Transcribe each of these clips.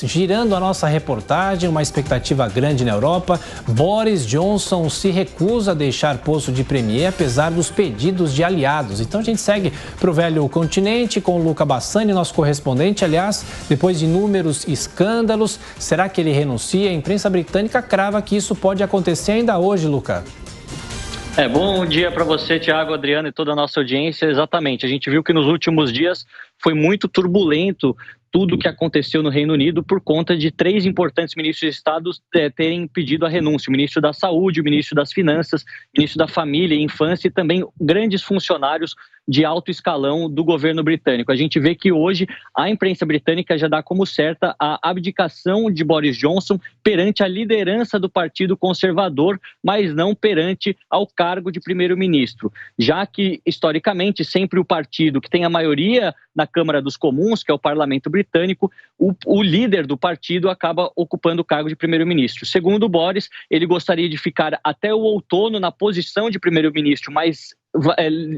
Girando a nossa reportagem, uma expectativa grande na Europa, Boris Johnson se recusa a deixar posto de premier, apesar dos pedidos de aliados. Então a gente segue para o velho continente com o Luca Bassani, nosso correspondente. Aliás, depois de inúmeros escândalos, será que ele renuncia? A imprensa britânica crava que isso pode acontecer ainda hoje, Luca. Bom dia para você, Thiago, Adriano e toda a nossa audiência. Exatamente, a gente viu que nos últimos dias foi muito turbulento tudo o que aconteceu no Reino Unido por conta de 3 importantes ministros de Estado terem pedido a renúncia. O ministro da Saúde, o ministro das Finanças, o ministro da Família e Infância e também grandes funcionários de alto escalão do governo britânico. A gente vê que hoje a imprensa britânica já dá como certa a abdicação de Boris Johnson perante a liderança do Partido Conservador, mas não perante ao cargo de primeiro-ministro, já que, historicamente, sempre o partido que tem a maioria na Câmara dos Comuns, que é o Parlamento Britânico, o líder do partido acaba ocupando o cargo de primeiro-ministro. Segundo o Boris, ele gostaria de ficar até o outono na posição de primeiro-ministro, mas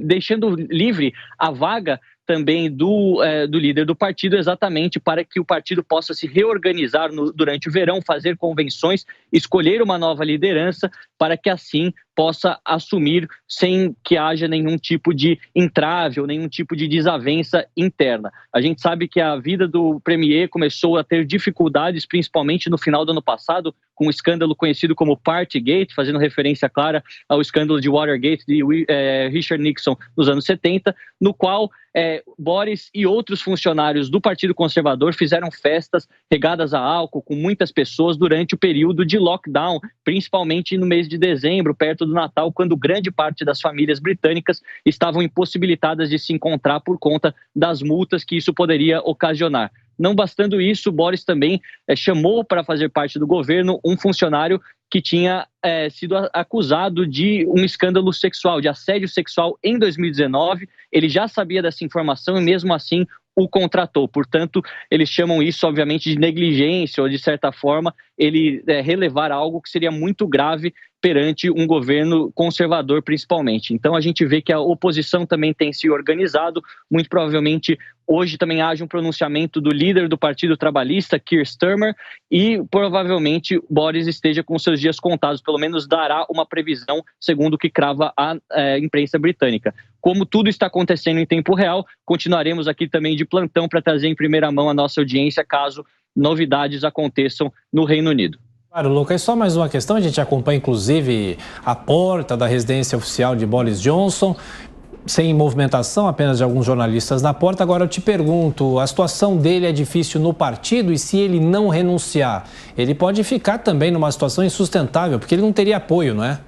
deixando livre a vaga também do líder do partido, exatamente para que o partido possa se reorganizar durante o verão, fazer convenções, escolher uma nova liderança para que assim possa assumir sem que haja nenhum tipo de entrave ou nenhum tipo de desavença interna. A gente sabe que a vida do premier começou a ter dificuldades, principalmente no final do ano passado, com um escândalo conhecido como Partygate, fazendo referência clara ao escândalo de Watergate de Richard Nixon nos anos 70, no qual Boris e outros funcionários do Partido Conservador fizeram festas regadas a álcool com muitas pessoas durante o período de lockdown, principalmente no mês de dezembro, perto do Natal, quando grande parte das famílias britânicas estavam impossibilitadas de se encontrar por conta das multas que isso poderia ocasionar. Não bastando isso, Boris também chamou para fazer parte do governo um funcionário que tinha sido acusado de um escândalo sexual, de assédio sexual em 2019. Ele já sabia dessa informação e mesmo assim o contratou. Portanto, eles chamam isso, obviamente, de negligência ou, de certa forma, ele relevar algo que seria muito grave perante um governo conservador, principalmente. Então, a gente vê que a oposição também tem se organizado. Muito provavelmente, hoje também haja um pronunciamento do líder do Partido Trabalhista, Keir Starmer, e provavelmente Boris esteja com seus dias contados. Pelo menos dará uma previsão, segundo o que crava a imprensa britânica. Como tudo está acontecendo em tempo real, continuaremos aqui também de plantão para trazer em primeira mão a nossa audiência, caso novidades aconteçam no Reino Unido. Claro, Lucas, só mais uma questão, a gente acompanha inclusive a porta da residência oficial de Boris Johnson, sem movimentação, apenas de alguns jornalistas na porta. Agora eu te pergunto, a situação dele é difícil no partido e se ele não renunciar, ele pode ficar também numa situação insustentável, porque ele não teria apoio, não é?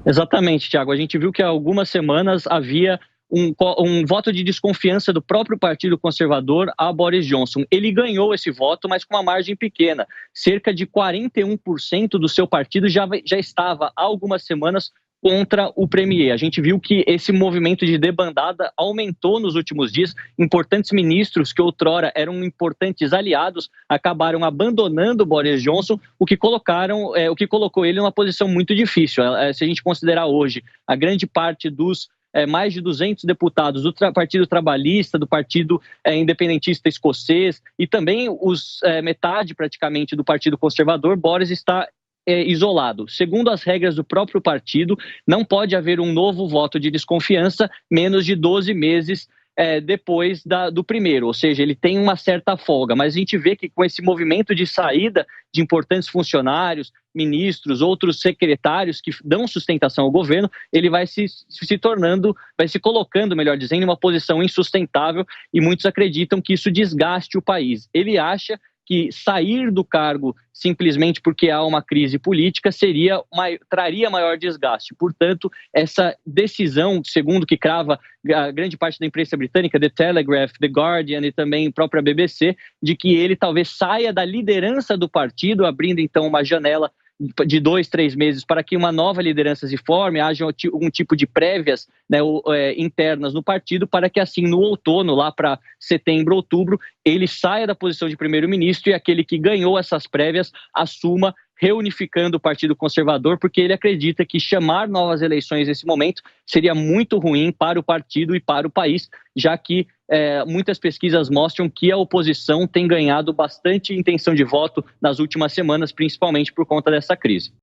Exatamente, Thiago. A gente viu que há algumas semanas havia um voto de desconfiança do próprio Partido Conservador a Boris Johnson. Ele ganhou esse voto, mas com uma margem pequena. Cerca de 41% do seu partido já estava há algumas semanas contra o premier. A gente viu que esse movimento de debandada aumentou nos últimos dias. Importantes ministros que outrora eram importantes aliados acabaram abandonando Boris Johnson, o que colocou ele numa posição muito difícil. Se a gente considerar hoje a grande parte dos mais de 200 deputados do Partido Trabalhista, do Partido Independentista Escocês e também metade praticamente do Partido Conservador, Boris está isolado. Segundo as regras do próprio partido, não pode haver um novo voto de desconfiança menos de 12 meses depois do primeiro, ou seja, ele tem uma certa folga, mas a gente vê que com esse movimento de saída de importantes funcionários, ministros, outros secretários que dão sustentação ao governo, ele vai se colocando, melhor dizendo, em uma posição insustentável e muitos acreditam que isso desgaste o país. Ele acha que sair do cargo simplesmente porque há uma crise política traria maior desgaste. Portanto, essa decisão, segundo que crava a grande parte da imprensa britânica, The Telegraph, The Guardian e também a própria BBC, de que ele talvez saia da liderança do partido, abrindo então uma janela de 2, 3 meses para que uma nova liderança se forme, haja um tipo de prévias internas no partido, para que assim no outono, lá para setembro, outubro, ele saia da posição de primeiro-ministro e aquele que ganhou essas prévias assuma, reunificando o Partido Conservador, porque ele acredita que chamar novas eleições nesse momento seria muito ruim para o partido e para o país, já que muitas pesquisas mostram que a oposição tem ganhado bastante intenção de voto nas últimas semanas, principalmente por conta dessa crise.